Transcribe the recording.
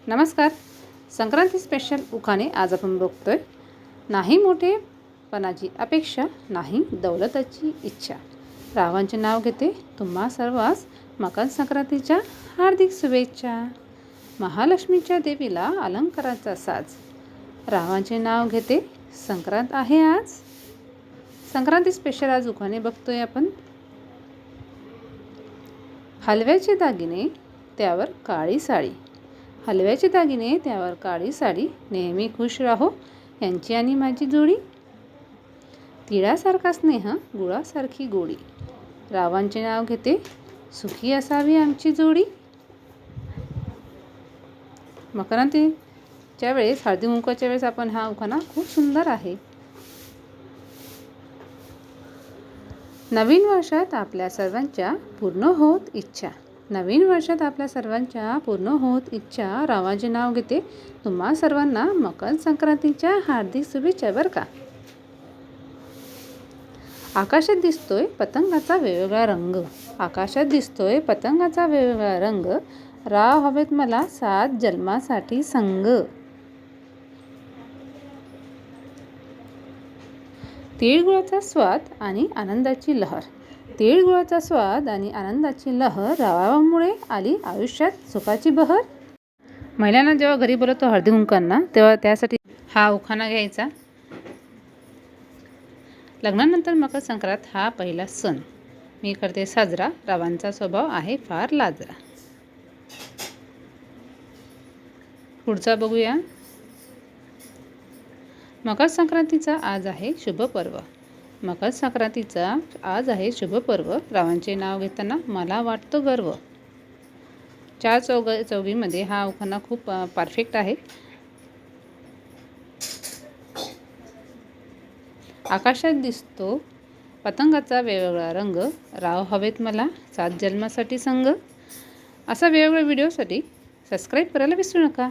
नमस्कार. संक्रांती स्पेशल उखाणे आज आपण बघतोय. नाही मोठेपणाची अपेक्षा, नाही दौलताची इच्छा. रावांचे नाव घेते तुम्हा सर्वांस मकर संक्रांतीच्या हार्दिक शुभेच्छा. महालक्ष्मीच्या देवीला अलंकाराचा साज. रावांचे नाव घेते संक्रांत आहे आज. संक्रांती स्पेशल आज उखाणे बघतोय आपण. हलव्याचे दागिने त्यावर काळी साडी. हलव्याचे दागिने त्यावर काळी साडी, नेहमी खुश राहो यांची आणि माझी जोडी. तिळासारखा स्नेह, गुळासारखी गोडी. रावांचे नाव घेते सुखी असावी आमची जोडी. मकरांतीच्या वेळेस, हळदी कुंकवाच्या वेळेस आपण हा उखाणा खूप सुंदर आहे. नवीन वर्षात आपल्या सर्वांच्या पूर्ण होत इच्छा. नवीन वर्षात आपल्या सर्वांच्या पूर्ण होत इच्छा. रावांचे नाव घेते तुम्हा सर्वांना मकर संक्रांतीच्या हार्दिक शुभेच्छा बरं का. आकाशात दिसतोय पतंगाचा वेगवेगळा रंग. आकाशात दिसतोय पतंगाचा वेगवेगळा रंग. राव हवेत मला 7 जन्मासाठी संग. तिळगुळाचा स्वाद आणि आनंदाची लहर. तिळगुळाचा स्वाद आणि आनंदाची लहर. रावामुळे आली आयुष्यात सुखाची बहर. महिलांना जेव्हा घरी बोलवतो हळदी कुंकवांना, तेव्हा त्यासाठी हा उखाणा घ्यायचा. लग्नानंतर मकर संक्रांत हा पहिला सण मी करते साजरा. रावांचा स्वभाव आहे फार लाजरा. पुढचा बघूया. मकर संक्रांतीचा आज आहे शुभ पर्व. मकर संक्रांतीचा आज आहे शुभ पर्व. रावांचे नाव घेताना मला वाटतो गर्व. 4 चौघीमध्ये हा उखाणा खूप परफेक्ट आहे. आकाशात दिसतो पतंगाचा वेगवेगळा रंग. राव हवेत मला 7 जन्मासाठी संग. असा वेगवेगळ्या व्हिडिओसाठी सबस्क्राईब करायला विसरू नका.